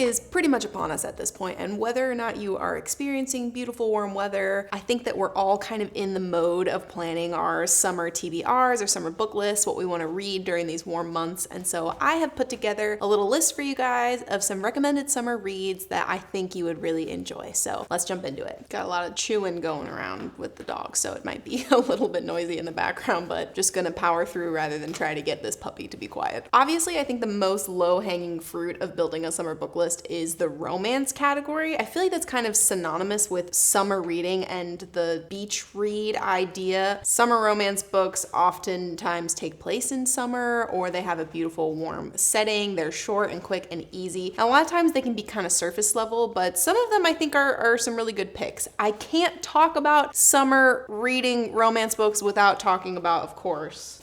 is pretty much upon us at this point, and whether or not you are experiencing beautiful warm weather, I think that we're all kind of in the mode of planning our summer TBRs or summer book lists, what we want to read during these warm months. And so I have put together a little list for you guys of some recommended summer reads that I think you would really enjoy. So let's jump into it. Got a lot of chewing going around with the dog, so it might be a little bit noisy in the background, but just gonna power through rather than try to get this puppy to be quiet. Obviously, I think the most low-hanging fruit of building a summer book list is the romance category. I feel like that's kind of synonymous with summer reading and the beach read idea. Summer romance books oftentimes take place in summer, or they have a beautiful warm setting. They're short and quick and easy. And a lot of times they can be kind of surface level, but some of them I think are some really good picks. I can't talk about summer reading romance books without talking about, of course,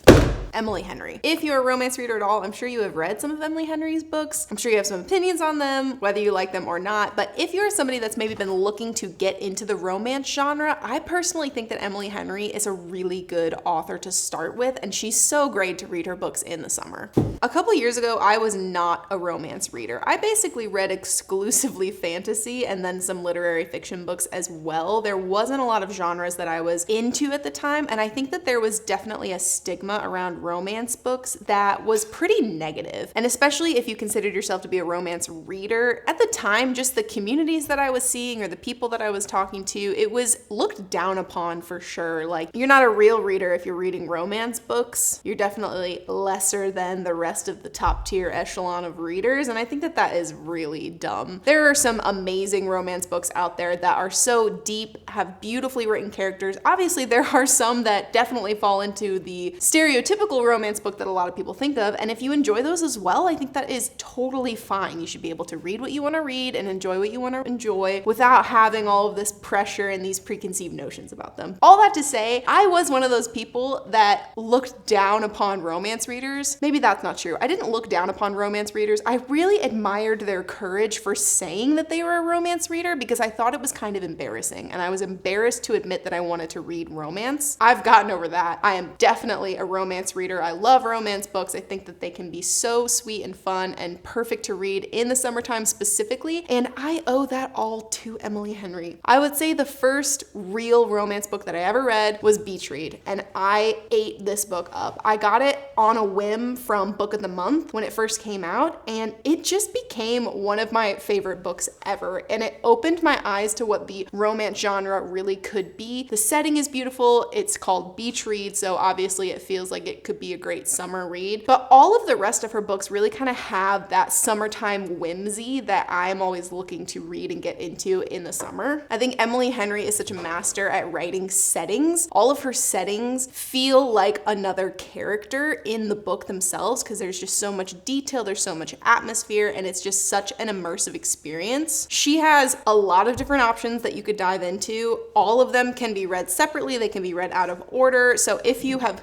Emily Henry. If you're a romance reader at all, I'm sure you have read some of Emily Henry's books. I'm sure you have some opinions on them, whether you like them or not. But if you're somebody that's maybe been looking to get into the romance genre, I personally think that Emily Henry is a really good author to start with, and she's so great to read her books in the summer. A couple years ago, I was not a romance reader. I basically read exclusively fantasy and then some literary fiction books as well. There wasn't a lot of genres that I was into at the time, and I think that there was definitely a stigma around romance books that was pretty negative. And especially if you considered yourself to be a romance reader, at the time, just the communities that I was seeing or the people that I was talking to, it was looked down upon for sure. Like, you're not a real reader if you're reading romance books. You're definitely lesser than the rest of the top tier echelon of readers, and I think that that is really dumb. There are some amazing romance books out there that are so deep, have beautifully written characters. Obviously, there are some that definitely fall into the stereotypical romance book that a lot of people think of, and if you enjoy those as well, I think that is totally fine. You should be able to read what you want to read and enjoy what you want to enjoy without having all of this pressure and these preconceived notions about them. All that to say, I was one of those people that looked down upon romance readers. Maybe that's not true. I didn't look down upon romance readers. I really admired their courage for saying that they were a romance reader because I thought it was kind of embarrassing, and I was embarrassed to admit that I wanted to read romance. I've gotten over that. I am definitely a romance reader. I love romance books. I think that they can be so sweet and fun and perfect to read in the summertime specifically, and I owe that all to Emily Henry. I would say the first real romance book that I ever read was Beach Read, and I ate this book up. I got it on a whim from Book of the Month when it first came out, and it just became one of my favorite books ever, and it opened my eyes to what the romance genre really could be. The setting is beautiful. It's called Beach Read, so obviously it feels like it could be a great summer read, but all of the rest of her books really kind of have that summertime whimsy that I'm always looking to read and get into in the summer. I think Emily Henry is such a master at writing settings. All of her settings feel like another character in the book themselves because there's just so much detail, there's so much atmosphere, and it's just such an immersive experience. She has a lot of different options that you could dive into. All of them can be read separately, they can be read out of order. So if you have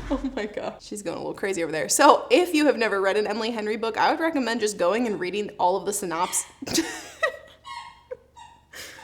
oh my gosh, she's going a little crazy over there. So if you have never read an Emily Henry book, I would recommend just going and reading all of the synopsis.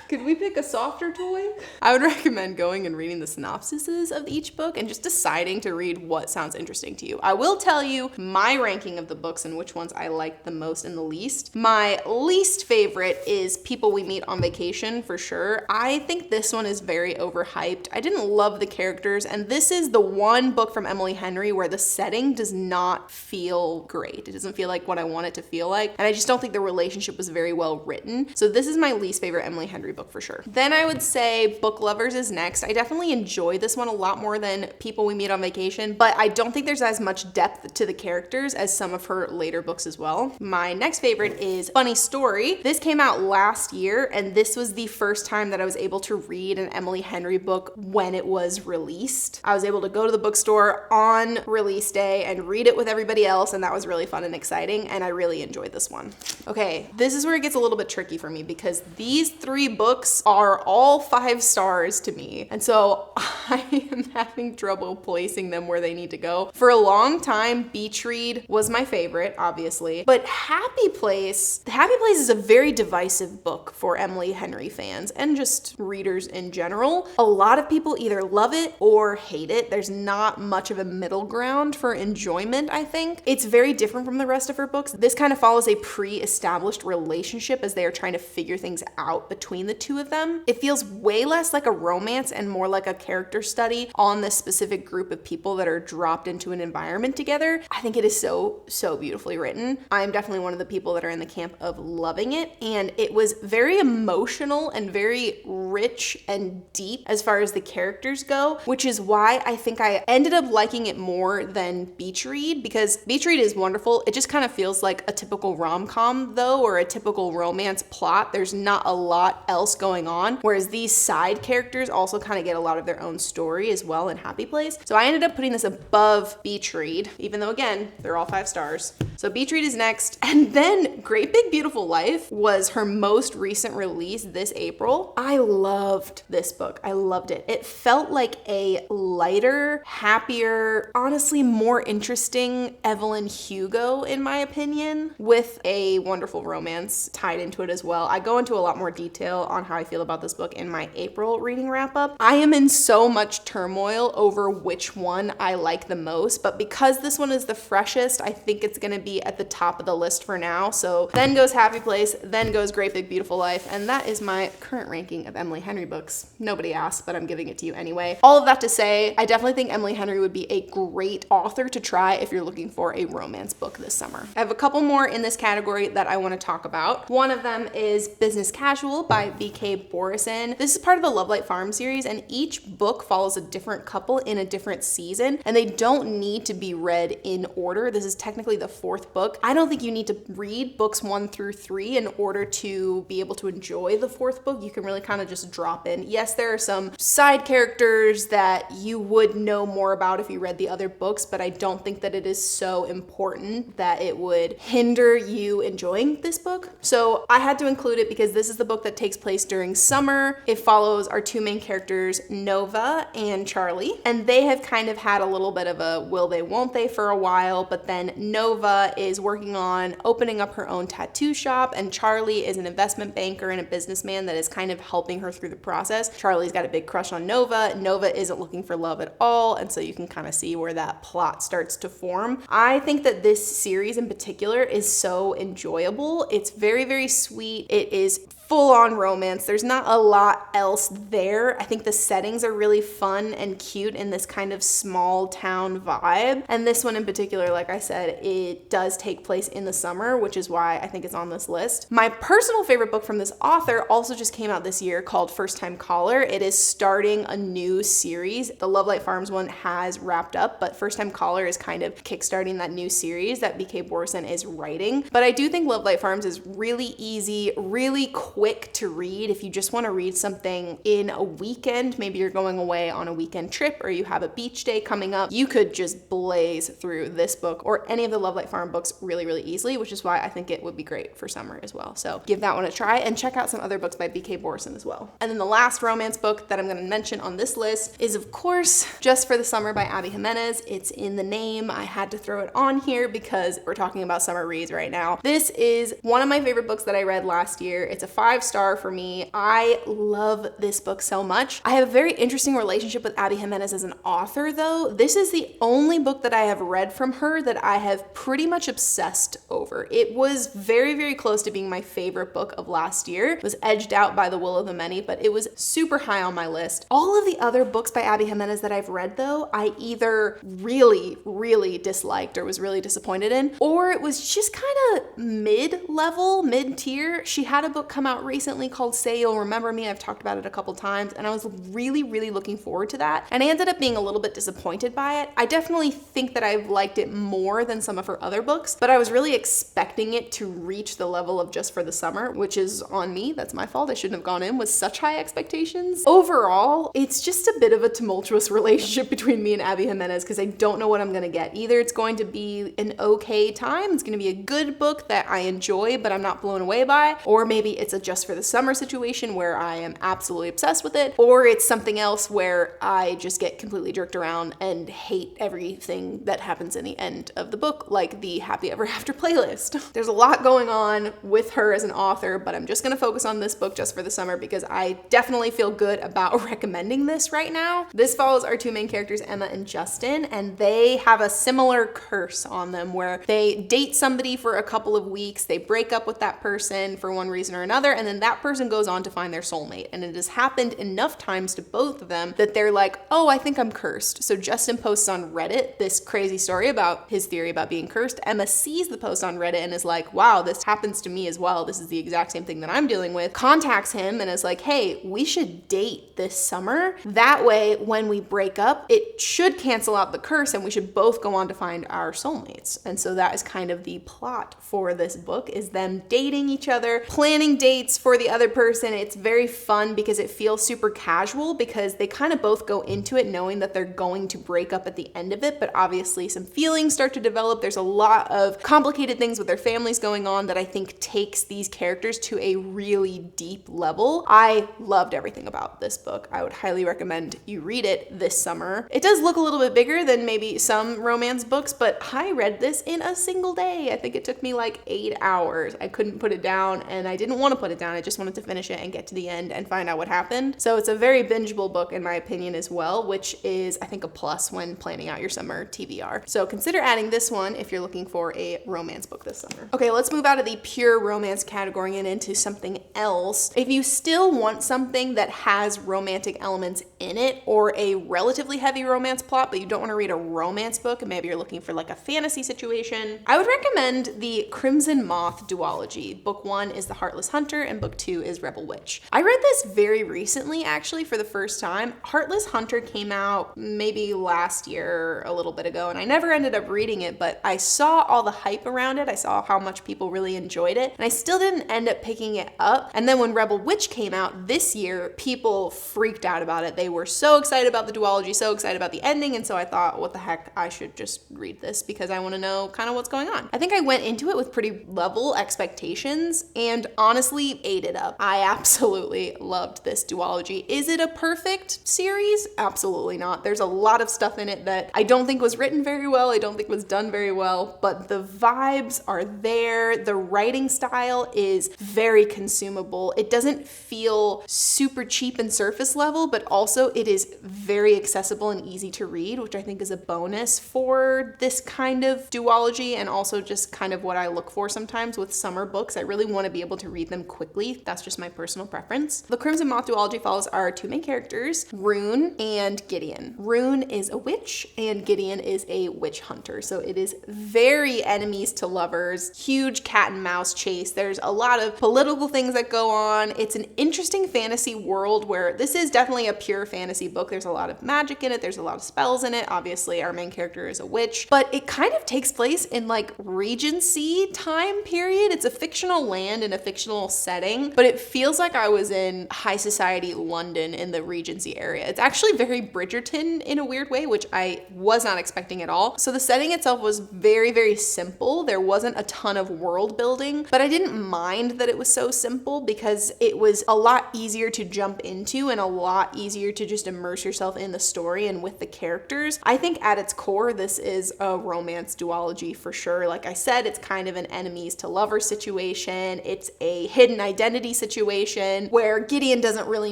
Could we pick a softer toy? I would recommend going and reading the synopsises of each book and just deciding to read what sounds interesting to you. I will tell you my ranking of the books and which ones I like the most and the least. My least favorite is People We Meet on Vacation, for sure. I think this one is very overhyped. I didn't love the characters, and this is the one book from Emily Henry where the setting does not feel great. It doesn't feel like what I want it to feel like, and I just don't think the relationship was very well written. So this is my least favorite Emily Henry book for sure. Then I would say Book Lovers is next. I definitely enjoy this one a lot more than People We Meet on Vacation, but I don't think there's as much depth to the characters as some of her later books as well. My next favorite is Funny Story. This came out last year, and this was the first time that I was able to read an Emily Henry book when it was released. I was able to go to the bookstore on release day and read it with everybody else, and that was really fun and exciting, and I really enjoyed this one. Okay, this is where it gets a little bit tricky for me because these three books books are all 5 stars to me. And so I am having trouble placing them where they need to go. For a long time, Beach Read was my favorite, obviously. But Happy Place is a very divisive book for Emily Henry fans and just readers in general. A lot of people either love it or hate it. There's not much of a middle ground for enjoyment, I think. It's very different from the rest of her books. This kind of follows a pre-established relationship as they are trying to figure things out between the two of them. It feels way less like a romance and more like a character study on this specific group of people that are dropped into an environment together. I think it is so beautifully written. I'm definitely one of the people that are in the camp of loving it, and it was very emotional and very rich and deep as far as the characters go, which is why I think I ended up liking it more than Beach Read, because Beach Read is wonderful. It just kind of feels like a typical rom-com though, or a typical romance plot. There's not a lot else going on, whereas these side characters also kind of get a lot of their own story as well in Happy Place. So I ended up putting this above Beach Read, even though again, they're all 5 stars. So Beach Read is next. And then Great Big Beautiful Life was her most recent release this April. I loved this book. I loved it. It felt like a lighter, happier, honestly more interesting Evelyn Hugo, in my opinion, with a wonderful romance tied into it as well. I go into a lot more detail on how I feel about this book in my April reading wrap up. I am in so much turmoil over which one I like the most, but because this one is the freshest, I think it's gonna be at the top of the list for now. So then goes Happy Place, then goes Great Big Beautiful Life, and that is my current ranking of Emily Henry books. Nobody asked, but I'm giving it to you anyway. All of that to say, I definitely think Emily Henry would be a great author to try if you're looking for a romance book this summer. I have a couple more in this category that I want to talk about. One of them is Business Casual by V.K. Borison. This is part of the Love Light Farm series, and each book follows a different couple in a different season, and they don't need to be read in order. This is technically the 4th book. I don't think you need to read books 1 through 3 in order to be able to enjoy the 4th book. You can really kind of just drop in. Yes, there are some side characters that you would know more about if you read the other books, but I don't think that it is so important that it would hinder you enjoying this book. So I had to include it because this is the book that takes place during summer. It follows our 2 main characters, Nova and Charlie, and they have kind of had a little bit of a will they, won't they for a while, but then Nova is working on opening up her own tattoo shop, and Charlie is an investment banker and a businessman that is kind of helping her through the process. Charlie's got a big crush on Nova. Nova isn't looking for love at all, and so you can kind of see where that plot starts to form. I think that this series in particular is so enjoyable. It's very sweet. It is full-on romance. There's not a lot else there. I think the settings are really fun and cute in this kind of small town vibe. And this one in particular, like I said, it does take place in the summer, which is why I think it's on this list. My personal favorite book from this author also just came out this year called First Time Caller. It is starting a new series. The Love Light Farms one has wrapped up, but First Time Caller is kind of kickstarting that new series that V.K. Borison is writing. But I do think Love Light Farms is really easy, really quick to read. If you just want to read something in a weekend, maybe you're going away on a weekend trip or you have a beach day coming up, you could just blaze through this book or any of the Love Light Farm books really easily, which is why I think it would be great for summer as well. So give that one a try and check out some other books by V.K. Borison as well. And then the last romance book that I'm going to mention on this list is, of course, Just for the Summer by Abby Jimenez. It's in the name. I had to throw it on here because we're talking about summer reads right now. This is one of my favorite books that I read last year. It's a 5-star for me. I love this book so much. I have a very interesting relationship with Abby Jimenez as an author though. This is the only book that I have read from her that I have pretty much obsessed over. It was very close to being my favorite book of last year. It was edged out by The Will of the Many, but it was super high on my list. All of the other books by Abby Jimenez that I've read though, I either really disliked or was really disappointed in, or it was just kind of mid-level, mid-tier. She had a book come out recently called Say You'll Remember Me. I've talked about it a couple times, and I was really looking forward to that. And I ended up being a little bit disappointed by it. I definitely think that I've liked it more than some of her other books, but I was really expecting it to reach the level of Just for the Summer, which is on me. That's my fault. I shouldn't have gone in with such high expectations. Overall, it's just a bit of a tumultuous relationship between me and Abby Jimenez because I don't know what I'm gonna get. Either it's going to be an okay time, it's gonna be a good book that I enjoy but I'm not blown away by, or maybe it's a just for the summer situation where I am absolutely obsessed with it, or it's something else where I just get completely jerked around and hate everything that happens in the end of the book, like the Happy Ever After playlist. There's a lot going on with her as an author, but I'm just gonna focus on this book just for the summer because I definitely feel good about recommending this right now. This follows our two main characters, Emma and Justin, and they have a similar curse on them where they date somebody for a couple of weeks, they break up with that person for one reason or another, and then that person goes on to find their soulmate. And it has happened enough times to both of them that they're like, oh, I think I'm cursed. So Justin posts on Reddit this crazy story about his theory about being cursed. Emma sees the post on Reddit and is like, wow, this happens to me as well. This is the exact same thing that I'm dealing with. Contacts him and is like, hey, we should date this summer. That way, when we break up, it should cancel out the curse and we should both go on to find our soulmates. And so that is kind of the plot for this book, is them dating each other, planning dates for the other person. It's very fun because it feels super casual because they kind of both go into it knowing that they're going to break up at the end of it, but obviously some feelings start to develop. There's a lot of complicated things with their families going on that I think takes these characters to a really deep level. I loved everything about this book. I would highly recommend you read it this summer. It does look a little bit bigger than maybe some romance books, but I read this in a single day. I think it took me like 8 hours. I couldn't put it down and I didn't want to put it down. I just wanted to finish it and get to the end and find out what happened. So it's a very bingeable book in my opinion as well, which is I think a plus when planning out your summer TBR. So consider adding this one if you're looking for a romance book this summer. Okay, let's move out of the pure romance category and into something else. If you still want something that has romantic elements in it or a relatively heavy romance plot, but you don't want to read a romance book and maybe you're looking for like a fantasy situation, I would recommend the Crimson Moth duology. Book 1 is The Heartless Hunter and book 2 is Rebel Witch. I read this very recently actually for the first time. Heartless Hunter came out maybe last year, a little bit ago, and I never ended up reading it, but I saw all the hype around it. I saw how much people really enjoyed it, and I still didn't end up picking it up. And then when Rebel Witch came out this year, people freaked out about it. They were so excited about the duology, so excited about the ending, and so I thought, what the heck, I should just read this because I want to know kind of what's going on. I think I went into it with pretty level expectations and honestly ate it up. I absolutely loved this duology. Is it a perfect series? Absolutely not. There's a lot of stuff in it that I don't think was written very well. I don't think was done very well, but the vibes are there. The writing style is very consumable. It doesn't feel super cheap and surface level, but also it is very accessible and easy to read, which I think is a bonus for this kind of duology and also just kind of what I look for sometimes with summer books. I really want to be able to read them quickly. That's just my personal preference. The Crimson Moth duology follows our two main characters, Rune and Gideon. Rune is a witch and Gideon is a witch hunter. So it is very enemies to lovers, huge cat and mouse chase. There's a lot of political things that go on. It's an interesting fantasy world where this is definitely a pure fantasy book. There's a lot of magic in it. There's a lot of spells in it. Obviously, our main character is a witch, but it kind of takes place in like Regency time period. It's a fictional land in a fictional setting, but it feels like I was in high society London in the Regency area. It's actually very Bridgerton in a weird way, which I was not expecting at all. So the setting itself was very, very simple. There wasn't a ton of world building, but I didn't mind that it was so simple because it was a lot easier to jump into and a lot easier to just immerse yourself in the story and with the characters. I think at its core, this is a romance duology for sure. Like I said, it's kind of an enemies to lovers situation. It's a hidden identity situation where Gideon doesn't really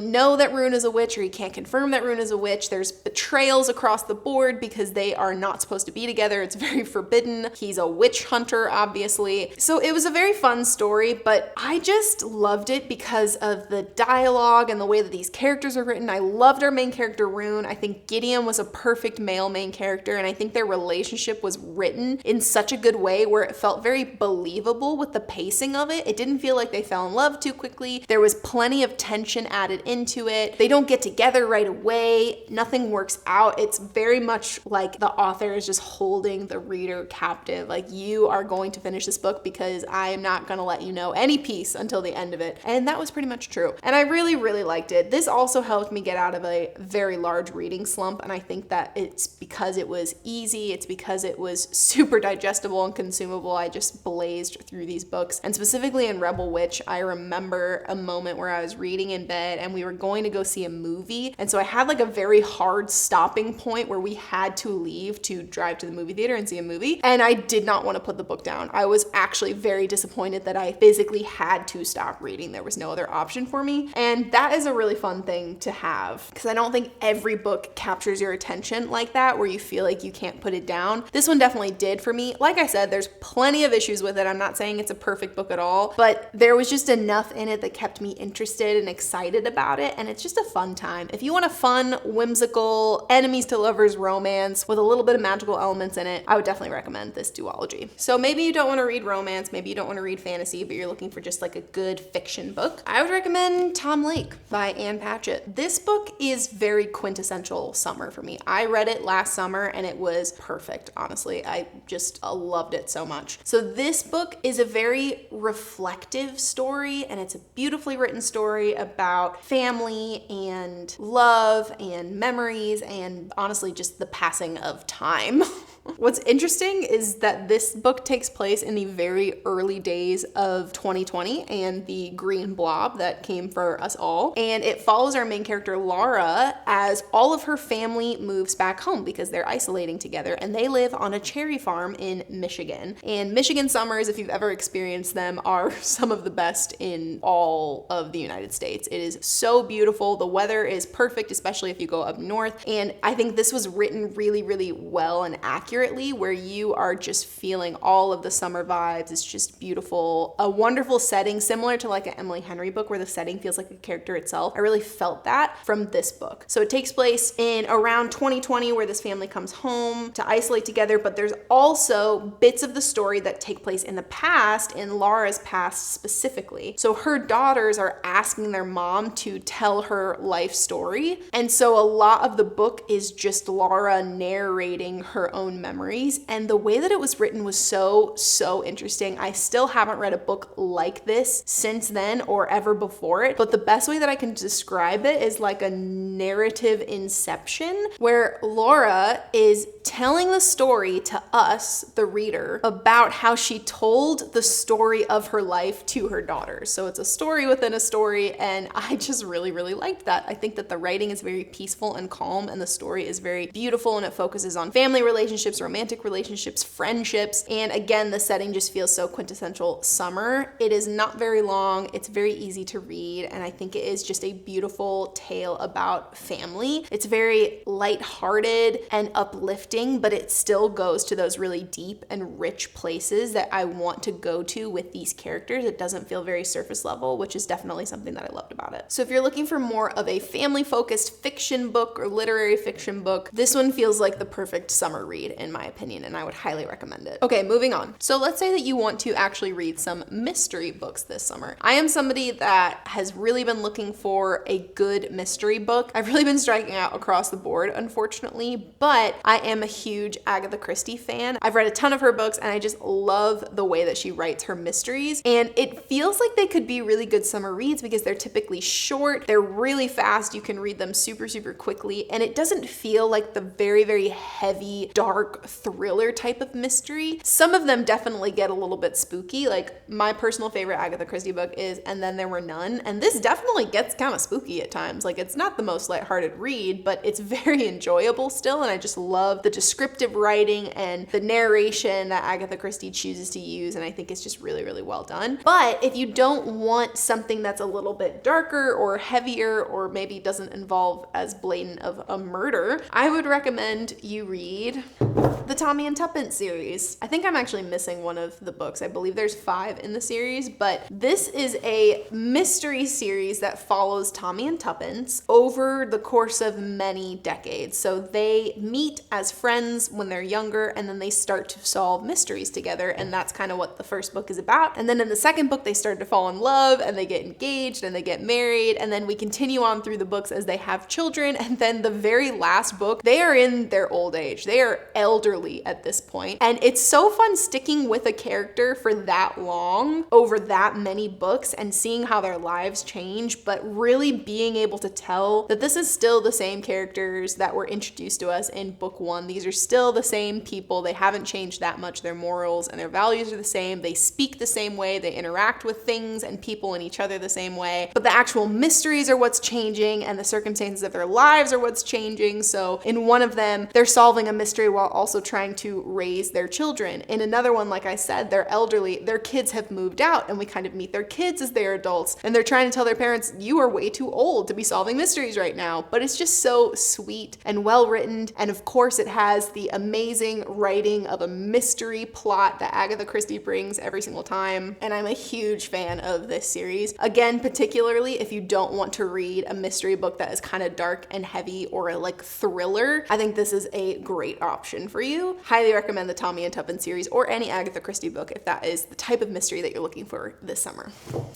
know that Rune is a witch, or he can't confirm that Rune is a witch. There's betrayals across the board because they are not supposed to be together. It's very forbidden. He's a witch hunter, obviously. So it was a very fun story, but I just loved it because of the dialogue and the way that these characters are written. I loved our main character, Rune. I think Gideon was a perfect male main character, and I think their relationship was written in such a good way where it felt very believable with the pacing of it. It didn't feel like they fell in love too quickly. There was plenty of tension added into it. They don't get together right away. Nothing works out. It's very much like the author is just holding the reader captive. Like, you are going to finish this book because I am not going to let you know any piece until the end of it. And that was pretty much true. And I really, really liked it. This also helped me get out of of a very large reading slump, and I think that it's because it was easy, it's because it was super digestible and consumable. I just blazed through these books. And specifically in Rebel Witch, I remember a moment where I was reading in bed and we were going to go see a movie, and so I had like a very hard stopping point where we had to leave to drive to the movie theater and see a movie, and I did not want to put the book down. I was actually very disappointed that I physically had to stop reading. There was no other option for me, and that is a really fun thing to have, because I don't think every book captures your attention like that, where you feel like you can't put it down. This one definitely did for me. Like I said, there's plenty of issues with it. I'm not saying it's a perfect book at all, but there was just enough in it that kept me interested and excited about it, and it's just a fun time. If you want a fun, whimsical, enemies to lovers romance with a little bit of magical elements in it, I would definitely recommend this duology. So maybe you don't want to read romance, maybe you don't want to read fantasy, but you're looking for just like a good fiction book, I would recommend Tom Lake by Ann Patchett. This book is very quintessential summer for me. I read it last summer and it was perfect, honestly. I just loved it so much. So this book is a very reflective story, and it's a beautifully written story about family and love and memories and honestly just the passing of time. What's interesting is that this book takes place in the very early days of 2020 and the green blob that came for us all. And it follows our main character, Laura, as all of her family moves back home because they're isolating together, and they live on a cherry farm in Michigan. And Michigan summers, if you've ever experienced them, are some of the best in all of the United States. It is so beautiful. The weather is perfect, especially if you go up north. And I think this was written really, really well and accurately, where you are just feeling all of the summer vibes. It's just beautiful. A wonderful setting, similar to like an Emily Henry book where the setting feels like a character itself. I really felt that from this book. So it takes place in around 2020, where this family comes home to isolate together, but there's also bits of the story that take place in the past, in Laura's past specifically. So her daughters are asking their mom to tell her life story. And so a lot of the book is just Laura narrating her own memories. And the way that it was written was so interesting. I still haven't read a book like this since then or ever before it, but the best way that I can describe it is like a narrative inception, where Laura is telling the story to us, the reader, about how she told the story of her life to her daughters. So it's a story within a story, and I just really liked that. I think that the writing is very peaceful and calm, and the story is very beautiful, and it focuses on family relationships, romantic relationships, friendships, and again, the setting just feels so quintessential summer. It is not very long, it's very easy to read, and I think it is just a beautiful tale about family. It's very lighthearted and uplifting, but it still goes to those really deep and rich places that I want to go to with these characters. It doesn't feel very surface level, which is definitely something that I loved about it. So if you're looking for more of a family-focused fiction book or literary fiction book, this one feels like the perfect summer read in my opinion, and I would highly recommend it. Okay, moving on. So let's say that you want to actually read some mystery books this summer. I am somebody that has really been looking for a good mystery book. I've really been striking out across the board, unfortunately, but I am a huge Agatha Christie fan. I've read a ton of her books, and I just love the way that she writes her mysteries, and it feels like they could be really good summer reads because they're typically short, they're really fast, you can read them super quickly, and it doesn't feel like the very heavy, dark thriller type of mystery. Some of them definitely get a little bit spooky. Like my personal favorite Agatha Christie book is And Then There Were None, and this definitely gets kind of spooky at times. Like it's not the most lighthearted read, but it's very enjoyable still, and I just love the descriptive writing and the narration that Agatha Christie chooses to use, and I think it's just really well done. But if you don't want something that's a little bit darker or heavier, or maybe doesn't involve as blatant of a murder, I would recommend you read the Tommy and Tuppence series. I think I'm actually missing one of the books. I believe there's 5 in the series, but this is a mystery series that follows Tommy and Tuppence over the course of many decades. So they meet as friends when they're younger, and then they start to solve mysteries together, and that's kind of what the first book is about. And then in the second book, they start to fall in love, and they get engaged, and they get married, and then we continue on through the books as they have children, and then the very last book, they are in their old age. They are elderly elderly at this point. And it's so fun sticking with a character for that long over that many books and seeing how their lives change, but really being able to tell that this is still the same characters that were introduced to us in book one. These are still the same people. They haven't changed that much. Their morals and their values are the same. They speak the same way. They interact with things and people and each other the same way. But the actual mysteries are what's changing, and the circumstances of their lives are what's changing. So in one of them, they're solving a mystery while also trying to raise their children. In another one, like I said, they're elderly. Their kids have moved out, and we kind of meet their kids as they're adults, and they're trying to tell their parents, you are way too old to be solving mysteries right now. But it's just so sweet and well written. And of course, it has the amazing writing of a mystery plot that Agatha Christie brings every single time. And I'm a huge fan of this series. Again, particularly if you don't want to read a mystery book that is kind of dark and heavy or a like thriller, I think this is a great option for you. Highly recommend the Tommy and Tuppence series or any Agatha Christie book if that is the type of mystery that you're looking for this summer.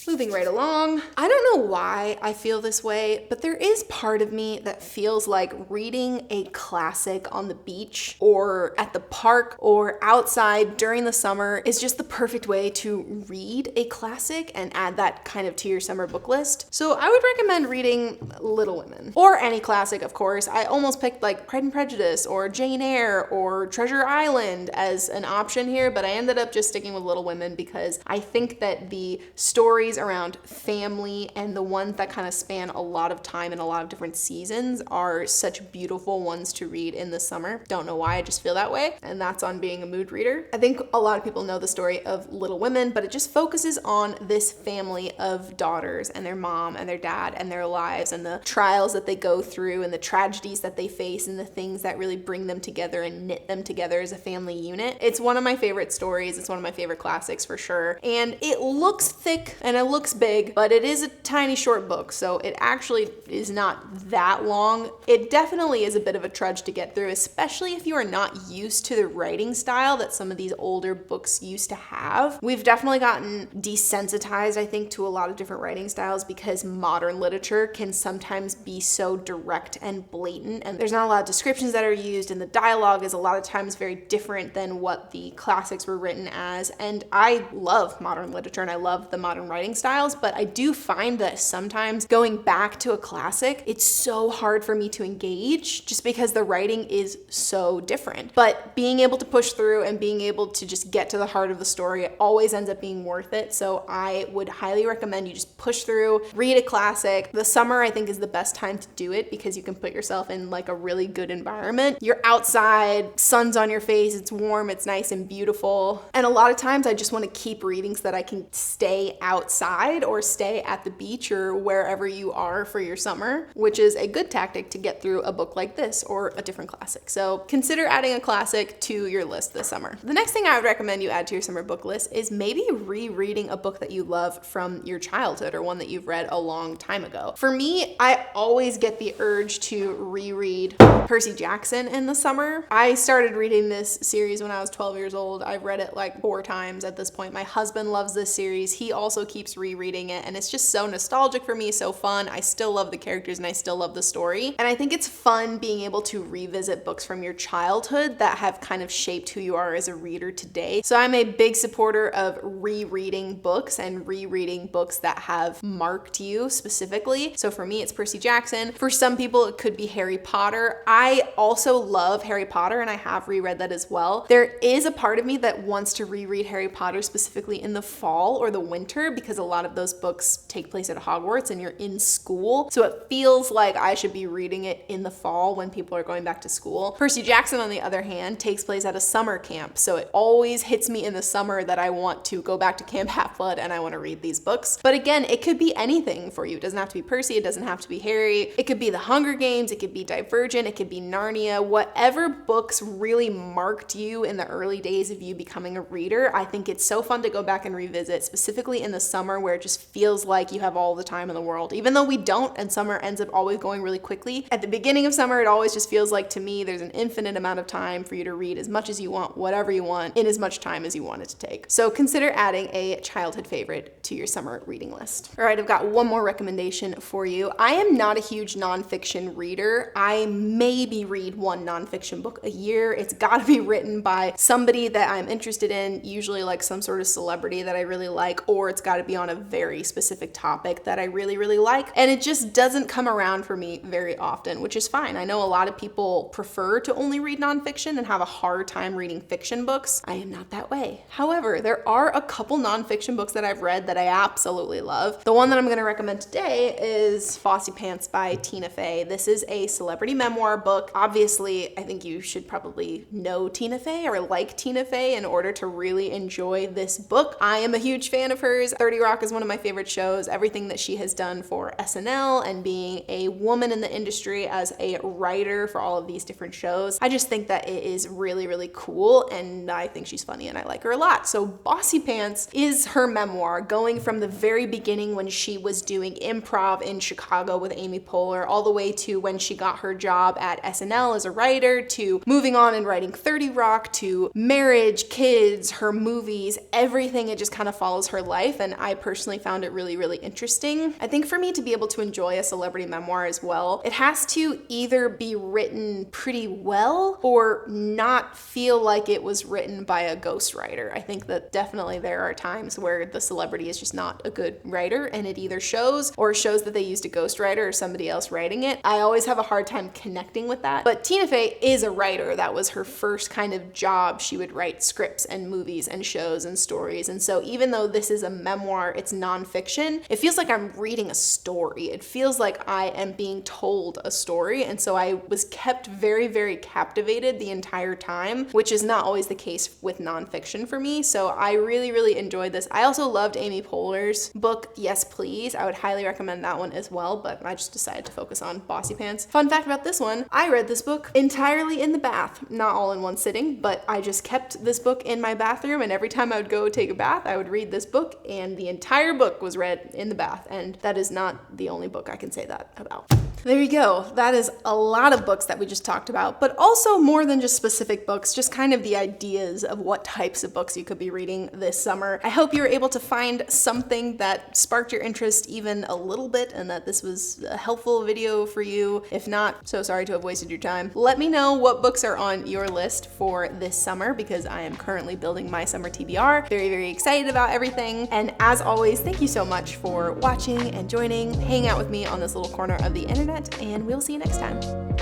Moving right along. I don't know why I feel this way, but there is part of me that feels like reading a classic on the beach or at the park or outside during the summer is just the perfect way to read a classic and add that kind of to your summer book list. So I would recommend reading Little Women or any classic, of course. I almost picked like Pride and Prejudice or Jane Eyre or Treasure Island as an option here, but I ended up just sticking with Little Women because I think that the stories around family and the ones that kind of span a lot of time and a lot of different seasons are such beautiful ones to read in the summer. Don't know why, I just feel that way, and that's on being a mood reader. I think a lot of people know the story of Little Women, but it just focuses on this family of daughters and their mom and their dad and their lives and the trials that they go through and the tragedies that they face and the things that really bring them together and knit them together as a family unit. It's one of my favorite stories. It's one of my favorite classics for sure. And it looks thick and it looks big, but it is a tiny short book, so it actually is not that long. It definitely is a bit of a trudge to get through, especially if you are not used to the writing style that some of these older books used to have. We've definitely gotten desensitized, I think, to a lot of different writing styles because modern literature can sometimes be so direct and blatant, and there's not a lot of descriptions that are used, and the dialogue is a lot of times very different than what the classics were written as. And I love modern literature and I love the modern writing styles, but I do find that sometimes going back to a classic, it's so hard for me to engage just because the writing is so different. But being able to push through and being able to just get to the heart of the story, it always ends up being worth it. So I would highly recommend you just push through, read a classic. The summer, I think, is the best time to do it because you can put yourself in like a really good environment. You're outside, sun's on your face, it's warm, it's nice and beautiful. And a lot of times I just want to keep reading so that I can stay outside or stay at the beach or wherever you are for your summer, which is a good tactic to get through a book like this or a different classic. So consider adding a classic to your list this summer. The next thing I would recommend you add to your summer book list is maybe rereading a book that you love from your childhood or one that you've read a long time ago. For me, I always get the urge to reread Percy Jackson in the summer. I started reading this series when I was 12 years old. I've read it like 4 times at this point. My husband loves this series. He also keeps rereading it, and it's just so nostalgic for me, so fun. I still love the characters and I still love the story. And I think it's fun being able to revisit books from your childhood that have kind of shaped who you are as a reader today. So I'm a big supporter of rereading books and rereading books that have marked you specifically. So for me, it's Percy Jackson. For some people, it could be Harry Potter. I also love Harry Potter and I have reread that as well. There is a part of me that wants to reread Harry Potter specifically in the fall or the winter because a lot of those books take place at Hogwarts and you're in school. So it feels like I should be reading it in the fall when people are going back to school. Percy Jackson, on the other hand, takes place at a summer camp. So it always hits me in the summer that I want to go back to Camp Half-Blood and I want to read these books. But again, it could be anything for you. It doesn't have to be Percy. It doesn't have to be Harry. It could be The Hunger Games. It could be Divergent. It could be Narnia. Whatever books really marked you in the early days of you becoming a reader, I think it's so fun to go back and revisit, specifically in the summer where it just feels like you have all the time in the world. Even though we don't, and summer ends up always going really quickly. At the beginning of summer, it always just feels like, to me, there's an infinite amount of time for you to read as much as you want, whatever you want, in as much time as you want it to take. So consider adding a childhood favorite to your summer reading list. All right, I've got one more recommendation for you. I am not a huge nonfiction reader. I maybe read one nonfiction book a year. It's gotta be written by somebody that I'm interested in, usually like some sort of celebrity that I really like, or it's gotta be on a very specific topic that I really, really like. And it just doesn't come around for me very often, which is fine. I know a lot of people prefer to only read nonfiction and have a hard time reading fiction books. I am not that way. However, there are a couple nonfiction books that I've read that I absolutely love. The one that I'm gonna recommend today is Bossy Pants by Tina Fey. This is a celebrity memoir book. Obviously, I think you should probably know Tina Fey or like Tina Fey in order to really enjoy this book. I am a huge fan of hers. 30 Rock is one of my favorite shows. Everything that she has done for SNL and being a woman in the industry as a writer for all of these different shows, I just think that it is really, really cool, and I think she's funny and I like her a lot. So Bossy Pants is her memoir, going from the very beginning when she was doing improv in Chicago with Amy Poehler, all the way to when she got her job at SNL as a writer, to moving on and writing 30 Rock, to marriage, kids, her movies, everything. It just kind of follows her life, and I personally found it really, really interesting. I think for me to be able to enjoy a celebrity memoir as well, it has to either be written pretty well or not feel like it was written by a ghostwriter. I think that definitely there are times where the celebrity is just not a good writer, and it either shows or shows that they used a ghostwriter or somebody else writing it. I always have a hard time connecting with that. But Tina Fey is a writer. That was her first kind of job. She would write scripts and movies and shows and stories. And so even though this is a memoir, it's nonfiction, it feels like I'm reading a story. It feels like I am being told a story. And so I was kept very, very captivated the entire time, which is not always the case with nonfiction for me. So I really, really enjoyed this. I also loved Amy Poehler's book, Yes Please. I would highly recommend that one as well, but I just decided to focus on Bossy Pants. Fun fact about this one, I read this book entirely in the bath, not all in one sitting, but I just kept this book in my bathroom, and every time I would go take a bath, I would read this book, and the entire book was read in the bath, and that is not the only book I can say that about. There you go. That is a lot of books that we just talked about, but also more than just specific books, just kind of the ideas of what types of books you could be reading this summer. I hope you were able to find something that sparked your interest even a little bit, and that this was a helpful video for you. If not, so sorry to have wasted your time. Let me know what books are on your list for this summer, because I am currently building my summer TBR. Very, very excited about everything. And as always, thank you so much for watching and joining, hanging out with me on this little corner of the internet, and we'll see you next time.